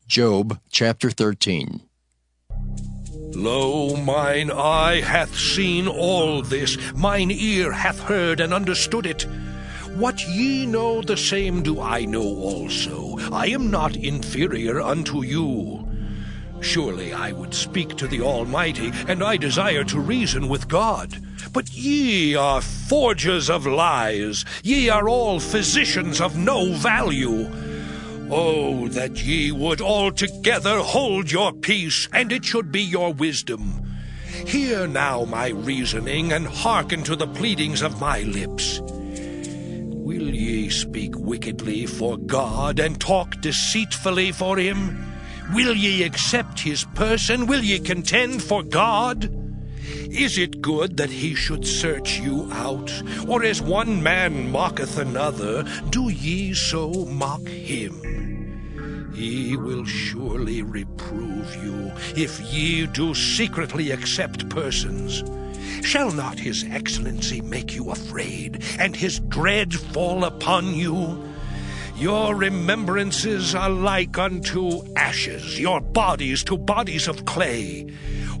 Job chapter 13. Lo, mine eye hath seen all this, mine ear hath heard and understood it. What ye know, the same do I know also. I am not inferior unto you. Surely I would speak to the Almighty, and I desire to reason with God. But ye are forgers of lies, ye are all physicians of no value. Oh, that ye would altogether hold your peace, and it should be your wisdom. Hear now my reasoning, and hearken to the pleadings of my lips. Will ye speak wickedly for God, and talk deceitfully for him? Will ye accept his person? Will ye contend for God? Is it good that he should search you out? Or as one man mocketh another, do ye so mock him? He will surely reprove you, if ye do secretly accept persons. Shall not his excellency make you afraid, and his dread fall upon you? Your remembrances are like unto ashes, your bodies to bodies of clay.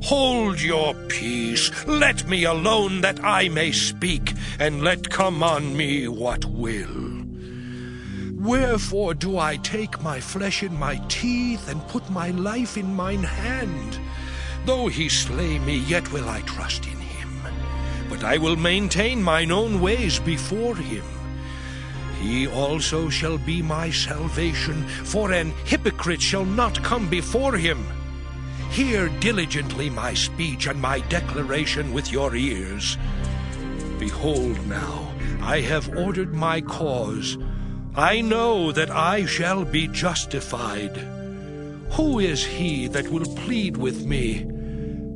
Hold your peace, let me alone that I may speak, and let come on me what will. Wherefore do I take my flesh in my teeth, and put my life in mine hand? Though he slay me, yet will I trust in him. But I will maintain mine own ways before him. He also shall be my salvation, for an hypocrite shall not come before him. Hear diligently my speech and my declaration with your ears. Behold now, I have ordered my cause. I know that I shall be justified. Who is he that will plead with me?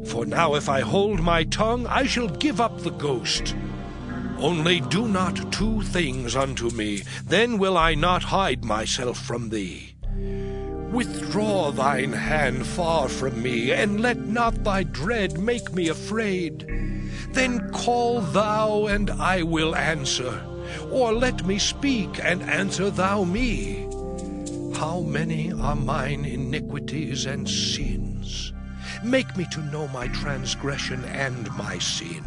For now if I hold my tongue, I shall give up the ghost. Only do not two things unto me, then will I not hide myself from thee. Withdraw thine hand far from me, and let not thy dread make me afraid. Then call thou, and I will answer. Or let me speak, and answer thou me. How many are mine iniquities and sins? Make me to know my transgression and my sin.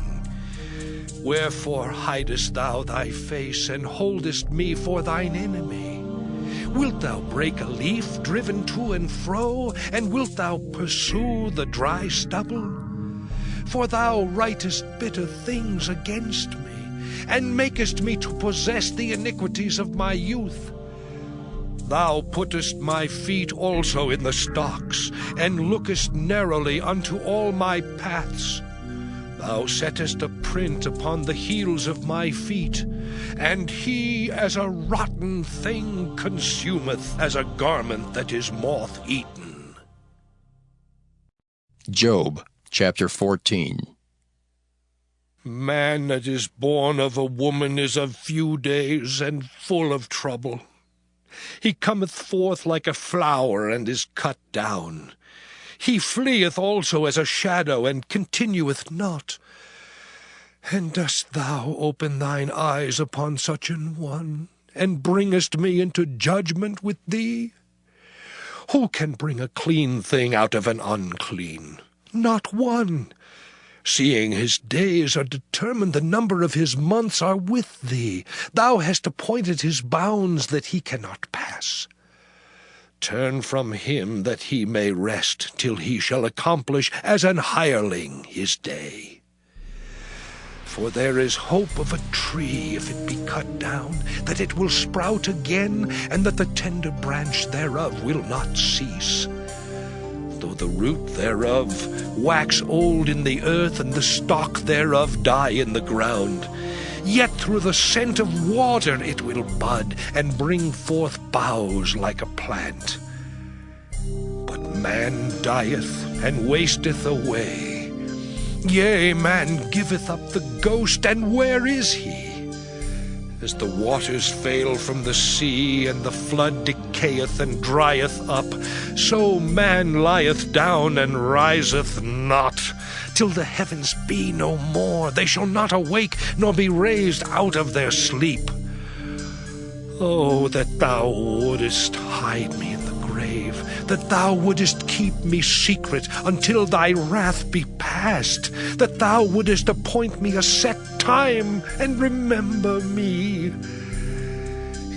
Wherefore hidest thou thy face, and holdest me for thine enemy? Wilt thou break a leaf driven to and fro, and wilt thou pursue the dry stubble? For thou writest bitter things against me, and makest me to possess the iniquities of my youth. Thou puttest my feet also in the stocks, and lookest narrowly unto all my paths. Thou settest a print upon the heels of my feet, and he as a rotten thing consumeth, as a garment that is moth-eaten. Job chapter 14. Man that is born of a woman is of few days, and full of trouble. He cometh forth like a flower, and is cut down. He fleeth also as a shadow, and continueth not. And dost thou open thine eyes upon such an one, and bringest me into judgment with thee? Who can bring a clean thing out of an unclean? Not one. Seeing his days are determined, the number of his months are with thee. Thou hast appointed his bounds that he cannot pass. Turn from him that he may rest, till he shall accomplish as an hireling his day. For there is hope of a tree, if it be cut down, that it will sprout again, and that the tender branch thereof will not cease. Though the root thereof wax old in the earth, and the stalk thereof die in the ground, yet through the scent of water it will bud, and bring forth boughs like a plant. But man dieth, and wasteth away. Yea, man giveth up the ghost, and where is he? As the waters fail from the sea, and the flood decayeth and drieth up, so man lieth down and riseth not, till the heavens be no more. They shall not awake, nor be raised out of their sleep. Oh, that thou wouldest hide me in the grave, that thou wouldest keep me secret until thy wrath be past, that thou wouldest appoint me a set time and remember me.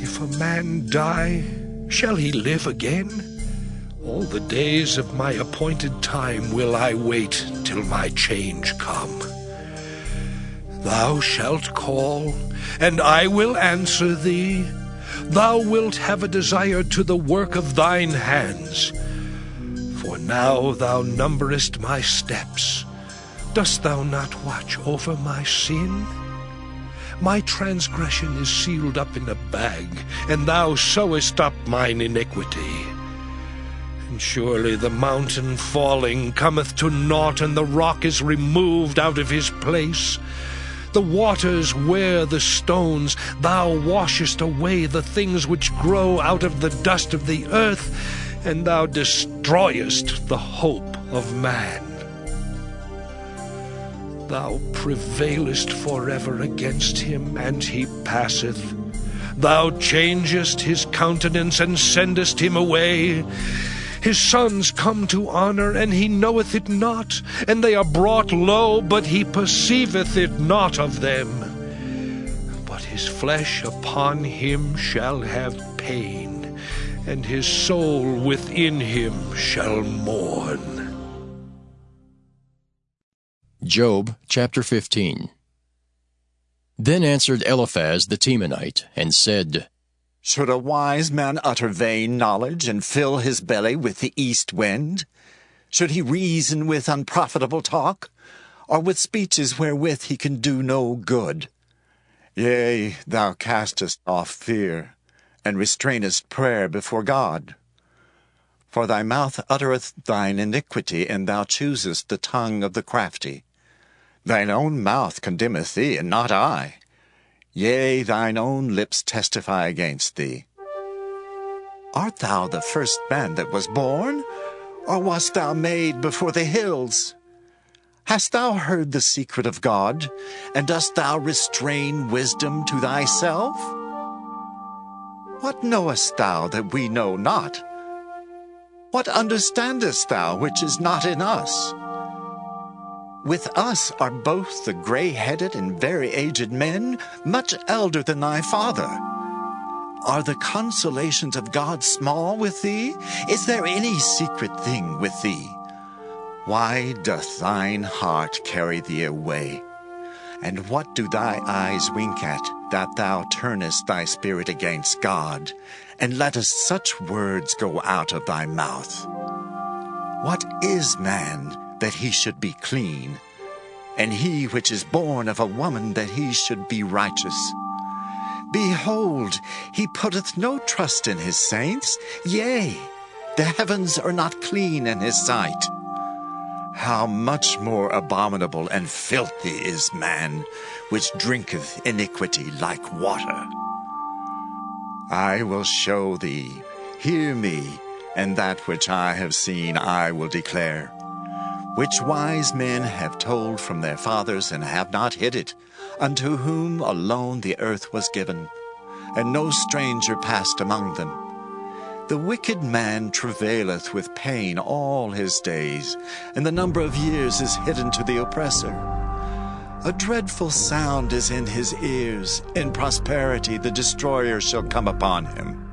If a man die, shall he live again? All the days of my appointed time will I wait till my change come. Thou shalt call, and I will answer thee. Thou wilt have a desire to the work of thine hands. For now thou numberest my steps. Dost thou not watch over my sin? My transgression is sealed up in a bag, and thou sewest up mine iniquity. And surely the mountain falling cometh to naught, and the rock is removed out of his place. The waters wear the stones. Thou washest away the things which grow out of the dust of the earth, and thou destroyest the hope of man. Thou prevailest forever against him, and he passeth. Thou changest his countenance, and sendest him away. His sons come to honor, and he knoweth it not, and they are brought low, but he perceiveth it not of them. But his flesh upon him shall have pain, and his soul within him shall mourn. Job chapter 15. Then answered Eliphaz the Temanite, and said, Should a wise man utter vain knowledge, and fill his belly with the east wind? Should he reason with unprofitable talk, or with speeches wherewith he can do no good? Yea, thou castest off fear, and restrainest prayer before God. For thy mouth uttereth thine iniquity, and thou choosest the tongue of the crafty. Thine own mouth condemneth thee, and not I. Yea, thine own lips testify against thee. Art thou the first man that was born, or wast thou made before the hills? Hast thou heard the secret of God, and dost thou restrain wisdom to thyself? What knowest thou that we know not? What understandest thou which is not in us? With us are both the gray-headed and very aged men, much elder than thy father. Are the consolations of God small with thee? Is there any secret thing with thee? Why doth thine heart carry thee away? And what do thy eyes wink at, that thou turnest thy spirit against God, and lettest such words go out of thy mouth? What is man, that he should be clean, and he which is born of a woman, that he should be righteous? Behold, he putteth no trust in his saints, yea, the heavens are not clean in his sight. How much more abominable and filthy is man, which drinketh iniquity like water. I will show thee, hear me, and that which I have seen I will declare, which wise men have told from their fathers, and have not hid it, unto whom alone the earth was given, and no stranger passed among them. The wicked man travaileth with pain all his days, and the number of years is hidden to the oppressor. A dreadful sound is in his ears. In prosperity the destroyer shall come upon him.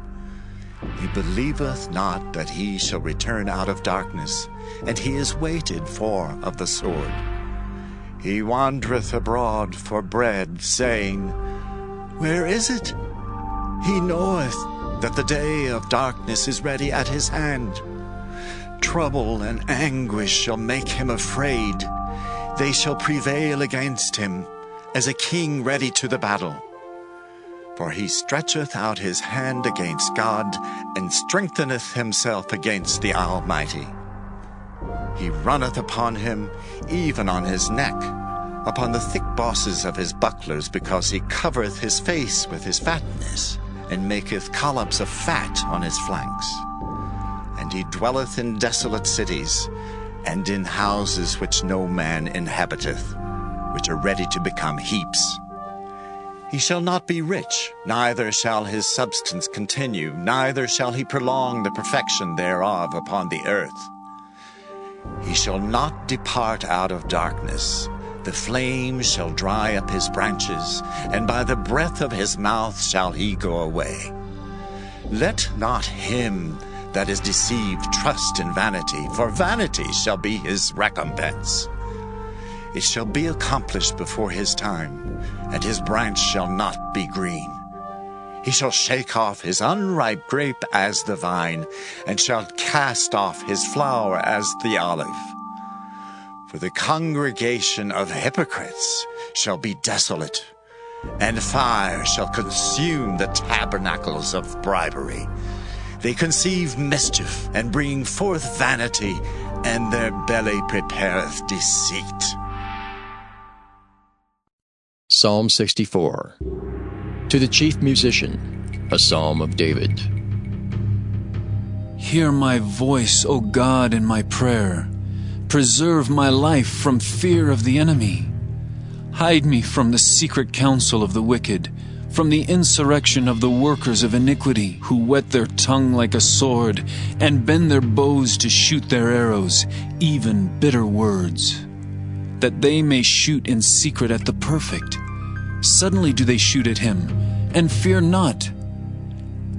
He believeth not that he shall return out of darkness, and he is waited for of the sword. He wandereth abroad for bread, saying, Where is it? He knoweth that the day of darkness is ready at his hand. Trouble and anguish shall make him afraid. They shall prevail against him, as a king ready to the battle. For he stretcheth out his hand against God, and strengtheneth himself against the Almighty. He runneth upon him, even on his neck, upon the thick bosses of his bucklers, because he covereth his face with his fatness, and maketh collops of fat on his flanks. And he dwelleth in desolate cities, and in houses which no man inhabiteth, which are ready to become heaps. He shall not be rich, neither shall his substance continue, neither shall he prolong the perfection thereof upon the earth. He shall not depart out of darkness. The flame shall dry up his branches, and by the breath of his mouth shall he go away. Let not him that is deceived trust in vanity, for vanity shall be his recompense. It shall be accomplished before his time, and his branch shall not be green. He shall shake off his unripe grape as the vine, and shall cast off his flower as the olive. For the congregation of hypocrites shall be desolate, and fire shall consume the tabernacles of bribery. They conceive mischief, and bring forth vanity, and their belly prepareth deceit. Psalm 64. To the chief musician, a psalm of David. Hear my voice, O God, in my prayer. Preserve my life from fear of the enemy. Hide me from the secret counsel of the wicked, from the insurrection of the workers of iniquity, who whet their tongue like a sword, and bend their bows to shoot their arrows, even bitter words, that they may shoot in secret at the perfect. Suddenly do they shoot at him, and fear not.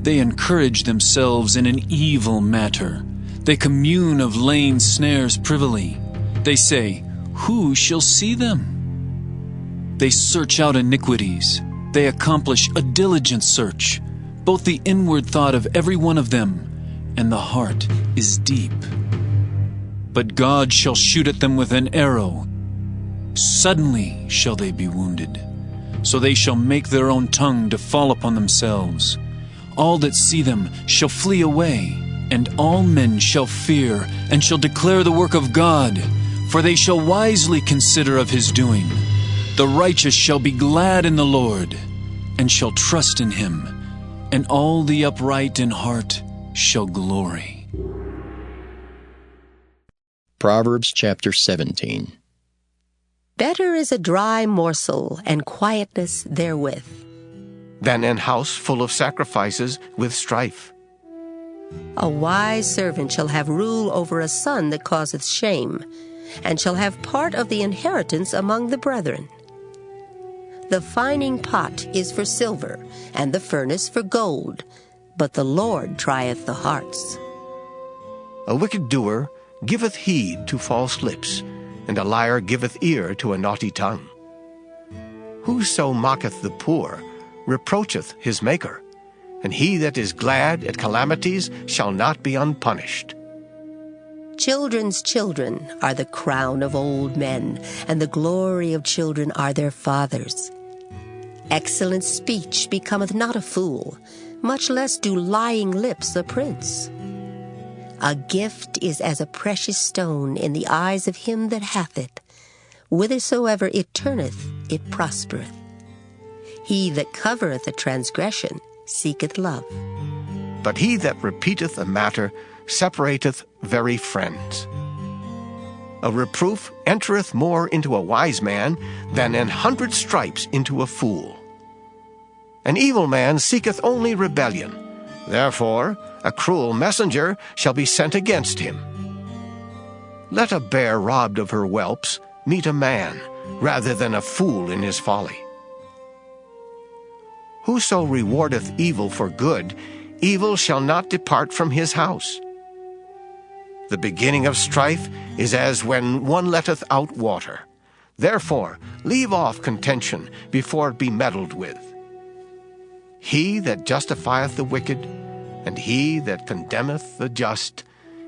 They encourage themselves in an evil matter. They commune of laying snares privily. They say, who shall see them? They search out iniquities. They accomplish a diligent search. Both the inward thought of every one of them and the heart is deep. But God shall shoot at them with an arrow. Suddenly shall they be wounded. So they shall make their own tongue to fall upon themselves. All that see them shall flee away, and all men shall fear, and shall declare the work of God, for they shall wisely consider of his doing. The righteous shall be glad in the Lord, and shall trust in him, and all the upright in heart shall glory. Proverbs chapter 17. Better is a dry morsel, and quietness therewith, than an house full of sacrifices with strife. A wise servant shall have rule over a son that causeth shame, and shall have part of the inheritance among the brethren. The fining pot is for silver, and the furnace for gold, but the Lord trieth the hearts. A wicked doer giveth heed to false lips, and a liar giveth ear to a naughty tongue. Whoso mocketh the poor reproacheth his Maker, and he that is glad at calamities shall not be unpunished. Children's children are the crown of old men, and the glory of children are their fathers. Excellent speech becometh not a fool, much less do lying lips a prince. A gift is as a precious stone in the eyes of him that hath it. Whithersoever it turneth, it prospereth. He that covereth a transgression seeketh love. But he that repeateth a matter separateth very friends. A reproof entereth more into a wise man than 100 stripes into a fool. An evil man seeketh only rebellion. Therefore a cruel messenger shall be sent against him. Let a bear robbed of her whelps meet a man, rather than a fool in his folly. Whoso rewardeth evil for good, evil shall not depart from his house. The beginning of strife is as when one letteth out water. Therefore leave off contention before it be meddled with. He that justifieth the wicked, and he that condemneth the just,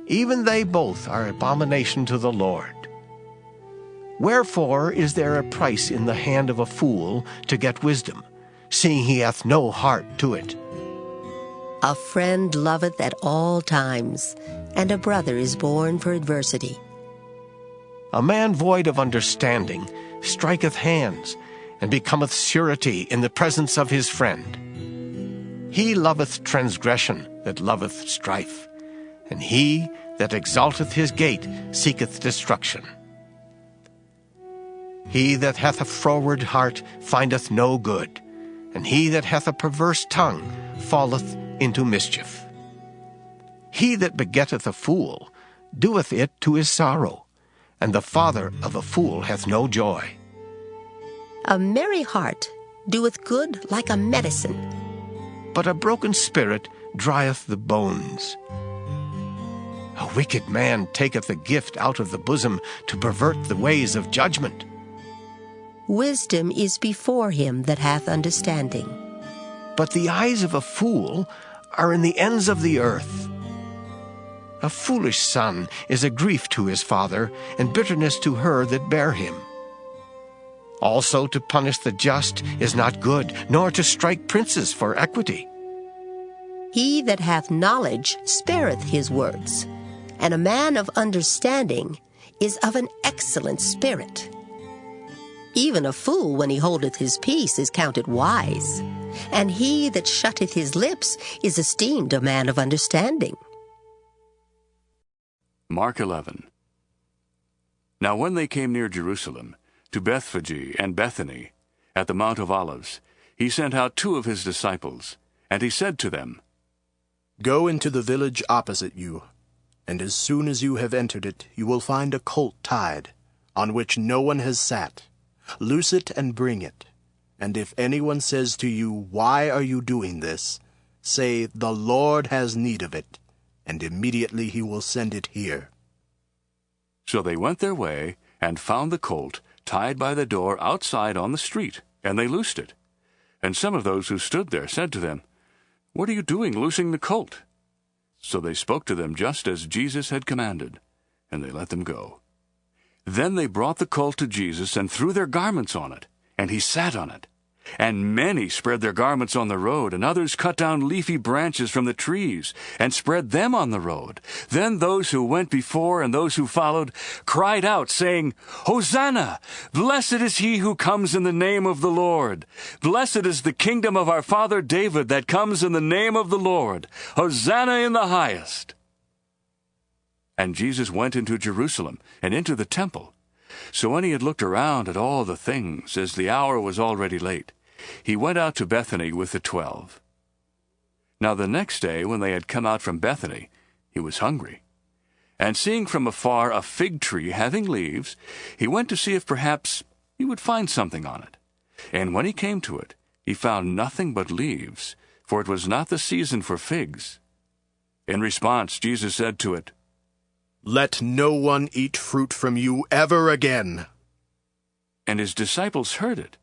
even they both are abomination to the Lord. Wherefore is there a price in the hand of a fool to get wisdom, seeing he hath no heart to it? A friend loveth at all times, and a brother is born for adversity. A man void of understanding striketh hands, and becometh surety in the presence of his friend. He loveth transgression that loveth strife, and he that exalteth his gate seeketh destruction. He that hath a froward heart findeth no good, and he that hath a perverse tongue falleth into mischief. He that begetteth a fool doeth it to his sorrow, and the father of a fool hath no joy. A merry heart doeth good like a medicine, but a broken spirit drieth the bones. A wicked man taketh the gift out of the bosom to pervert the ways of judgment. Wisdom is before him that hath understanding, but the eyes of a fool are in the ends of the earth. A foolish son is a grief to his father, and bitterness to her that bare him. Also to punish the just is not good, nor to strike princes for equity. He that hath knowledge spareth his words, and a man of understanding is of an excellent spirit. Even a fool, when he holdeth his peace, is counted wise, and he that shutteth his lips is esteemed a man of understanding. Mark 11. Now when they came near Jerusalem, to Bethphage and Bethany, at the Mount of Olives, he sent out 2 of his disciples, and he said to them, Go into the village opposite you, and as soon as you have entered it, you will find a colt tied, on which no one has sat. Loose it and bring it. And if anyone says to you, Why are you doing this? Say, The Lord has need of it, and immediately he will send it here. So they went their way, and found the colt tied by the door outside on the street, and they loosed it. And some of those who stood there said to them, What are you doing, loosing the colt? So they spoke to them just as Jesus had commanded, and they let them go. Then they brought the colt to Jesus and threw their garments on it, and he sat on it. And many spread their garments on the road, and others cut down leafy branches from the trees, and spread them on the road. Then those who went before and those who followed cried out, saying, Hosanna! Blessed is he who comes in the name of the Lord. Blessed is the kingdom of our father David that comes in the name of the Lord. Hosanna in the highest. And Jesus went into Jerusalem, and into the temple. So when he had looked around at all the things, as the hour was already late, he went out to Bethany with the 12. Now the next day, when they had come out from Bethany, he was hungry. And seeing from afar a fig tree having leaves, he went to see if perhaps he would find something on it. And when he came to it, he found nothing but leaves, for it was not the season for figs. In response, Jesus said to it, Let no one eat fruit from you ever again. And his disciples heard it.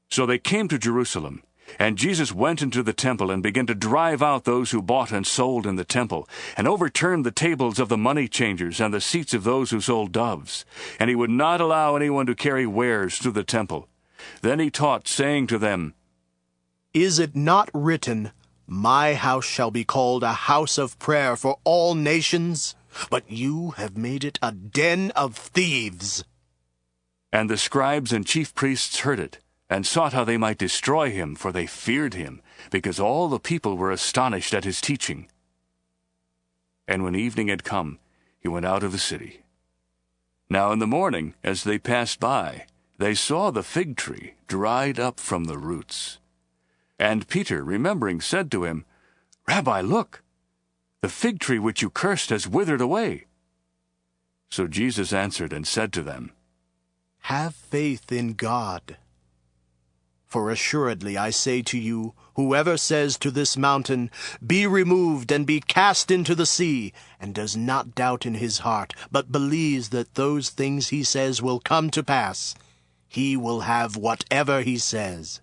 So they came to Jerusalem, and Jesus went into the temple and began to drive out those who bought and sold in the temple, and overturned the tables of the money changers and the seats of those who sold doves. And he would not allow anyone to carry wares through the temple. Then he taught, saying to them, Is it not written, My house shall be called a house of prayer for all nations? But you have made it a den of thieves. And the scribes and chief priests heard it, and sought how they might destroy him, for they feared him, because all the people were astonished at his teaching. And when evening had come, he went out of the city. Now in the morning, as they passed by, they saw the fig tree dried up from the roots. And Peter, remembering, said to him, Rabbi, look! The fig tree which you cursed has withered away. So Jesus answered and said to them, Have faith in God. For assuredly I say to you, whoever says to this mountain, Be removed and be cast into the sea, and does not doubt in his heart, but believes that those things he says will come to pass, he will have whatever he says.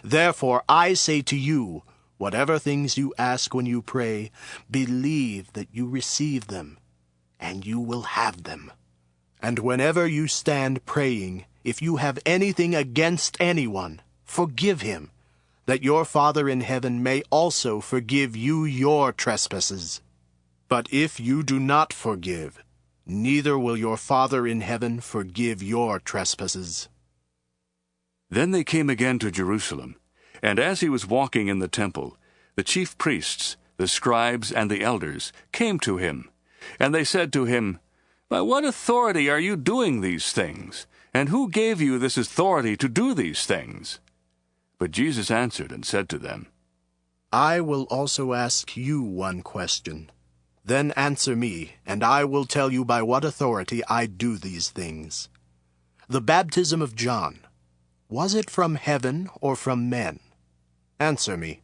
Therefore I say to you, whatever things you ask when you pray, believe that you receive them, and you will have them. And whenever you stand praying, if you have anything against anyone, forgive him, that your Father in heaven may also forgive you your trespasses. But if you do not forgive, neither will your Father in heaven forgive your trespasses. Then they came again to Jerusalem, and as he was walking in the temple, the chief priests, the scribes, and the elders came to him. And they said to him, By what authority are you doing these things? And who gave you this authority to do these things? But Jesus answered and said to them, I will also ask you one question. Then answer me, and I will tell you by what authority I do these things. The baptism of John, was it from heaven or from men? Answer me.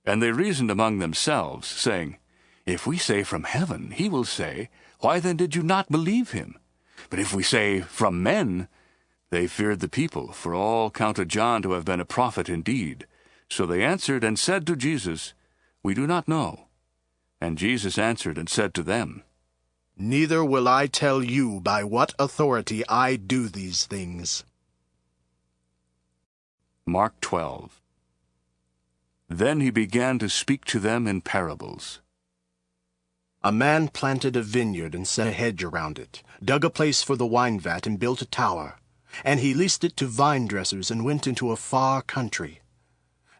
And they reasoned among themselves, saying, If we say from heaven, he will say, Why then did you not believe him? But if we say from men, they feared the people, for all counted John to have been a prophet indeed. So they answered and said to Jesus, We do not know. And Jesus answered and said to them, Neither will I tell you by what authority I do these things. Mark 12. Then he began to speak to them in parables. A man planted a vineyard and set a hedge around it, dug a place for the wine vat and built a tower. And he leased it to vine dressers and went into a far country.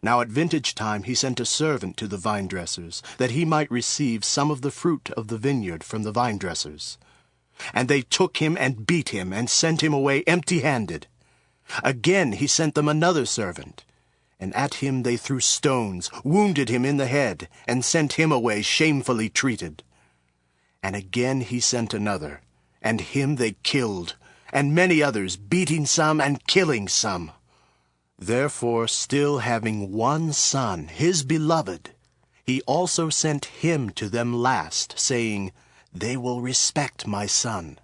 Now at vintage time he sent a servant to the vine dressers, that he might receive some of the fruit of the vineyard from the vine dressers. And they took him and beat him and sent him away empty-handed. Again he sent them another servant, and at him they threw stones, wounded him in the head, and sent him away shamefully treated. And again he sent another, and him they killed, and many others, beating some and killing some. Therefore, still having one son, his beloved, he also sent him to them last, saying, They will respect my son.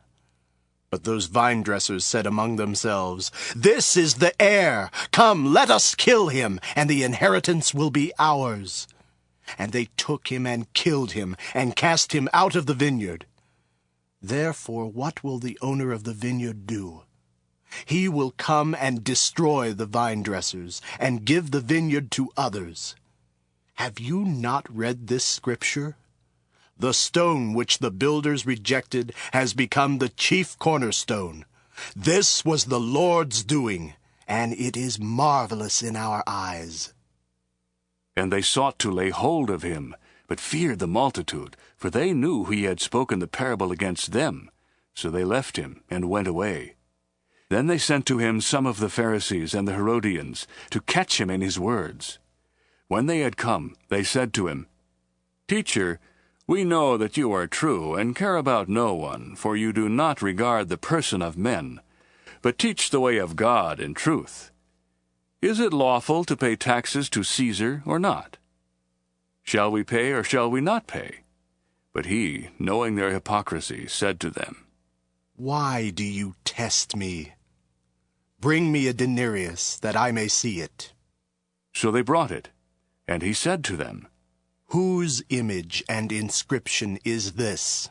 But those vine dressers said among themselves, This is the heir. Come, let us kill him, and the inheritance will be ours. And they took him and killed him, and cast him out of the vineyard. Therefore, what will the owner of the vineyard do? He will come and destroy the vine dressers, and give the vineyard to others. Have you not read this scripture? The stone which the builders rejected has become the chief cornerstone. This was the Lord's doing, and it is marvelous in our eyes. And they sought to lay hold of him, but feared the multitude, for they knew he had spoken the parable against them. So they left him and went away. Then they sent to him some of the Pharisees and the Herodians, to catch him in his words. When they had come, they said to him, Teacher, we know that you are true, and care about no one, for you do not regard the person of men, but teach the way of God in truth. Is it lawful to pay taxes to Caesar or not? Shall we pay or shall we not pay? But he, knowing their hypocrisy, said to them, Why do you test me? Bring me a denarius, that I may see it. So they brought it, and he said to them, Whose image and inscription is this?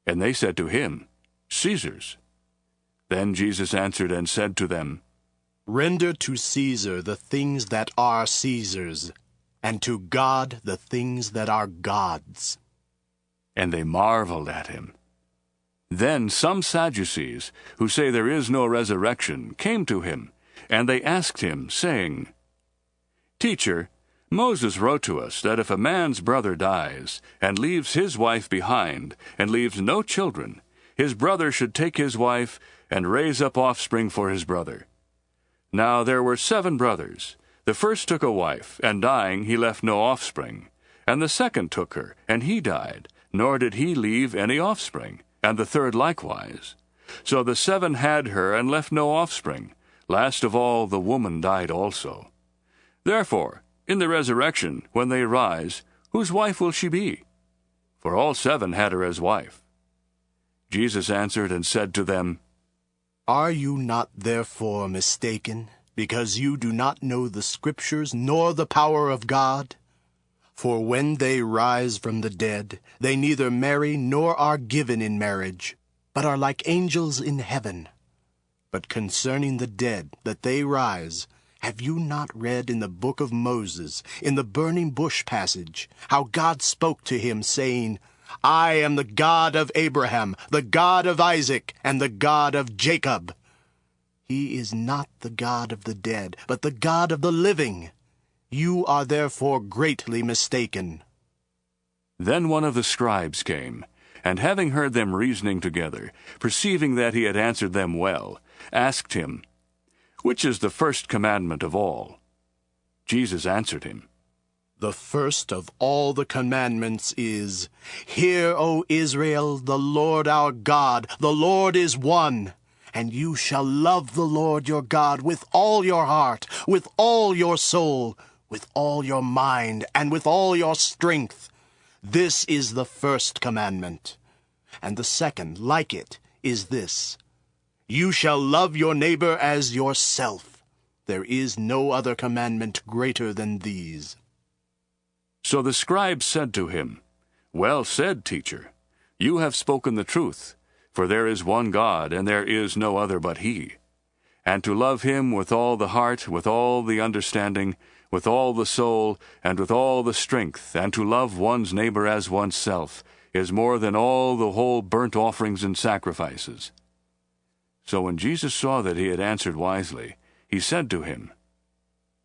And they said to him, Caesar's. Then Jesus answered and said to them, Render to Caesar the things that are Caesar's, and to God the things that are God's. And they marveled at him. Then some Sadducees, who say there is no resurrection, came to him, and they asked him, saying, Teacher, Moses wrote to us that if a man's brother dies, and leaves his wife behind, and leaves no children, his brother should take his wife, and raise up offspring for his brother. Now there were 7 brothers. The first took a wife, and dying he left no offspring. And the second took her, and he died, nor did he leave any offspring. And the third likewise. So the 7 had her, and left no offspring. Last of all, the woman died also. Therefore, in the resurrection, when they rise, whose wife will she be? For all 7 had her as wife. Jesus answered and said to them, Are you not therefore mistaken, because you do not know the Scriptures, nor the power of God? For when they rise from the dead, they neither marry nor are given in marriage, but are like angels in heaven. But concerning the dead, that they rise, have you not read in the book of Moses, in the burning bush passage, how God spoke to him, saying, I am the God of Abraham, the God of Isaac, and the God of Jacob. He is not the God of the dead, but the God of the living. You are therefore greatly mistaken. Then one of the scribes came, and having heard them reasoning together, perceiving that he had answered them well, asked him, which is the first commandment of all?" Jesus answered him, "The first of all the commandments is, 'Hear, O Israel, the Lord our God, the Lord is one. And you shall love the Lord your God with all your heart, with all your soul, with all your mind, and with all your strength. This is the first commandment. And the second, like it, is this: You shall love your neighbor as yourself. There is no other commandment greater than these.'" So the scribes said to him, "Well said, teacher. You have spoken the truth, for there is one God, and there is no other but He. And to love Him with all the heart, with all the understanding, with all the soul, and with all the strength, and to love one's neighbor as oneself, is more than all the whole burnt offerings and sacrifices." So when Jesus saw that he had answered wisely, he said to him,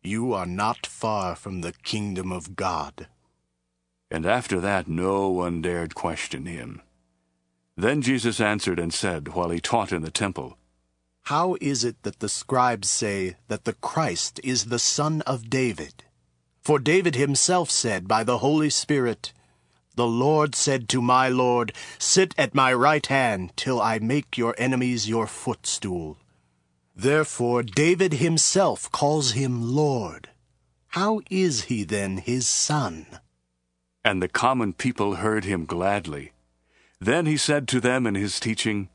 "You are not far from the kingdom of God." And after that no one dared question him. Then Jesus answered and said, while he taught in the temple, "How is it that the scribes say that the Christ is the son of David? For David himself said by the Holy Spirit, 'The Lord said to my Lord, Sit at my right hand till I make your enemies your footstool.' Therefore David himself calls him Lord. How is he then his son?" And the common people heard him gladly. Then he said to them in his teaching,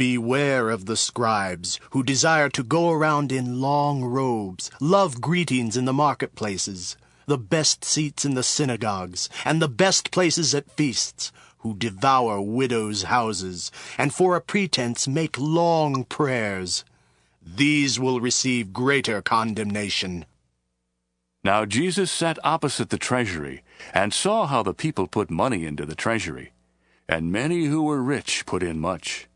"Beware of the scribes, who desire to go around in long robes, love greetings in the marketplaces, the best seats in the synagogues, and the best places at feasts, who devour widows' houses, and for a pretense make long prayers. These will receive greater condemnation." Now Jesus sat opposite the treasury, and saw how the people put money into the treasury, and many who were rich put in much.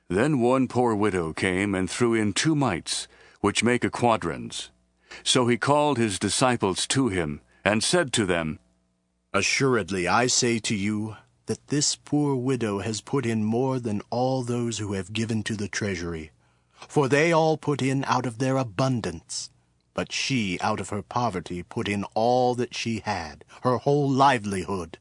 Then one poor widow came and threw in 2 mites, which make a quadrans. So he called his disciples to him, and said to them, "Assuredly I say to you, that this poor widow has put in more than all those who have given to the treasury. For they all put in out of their abundance, but she out of her poverty put in all that she had, her whole livelihood,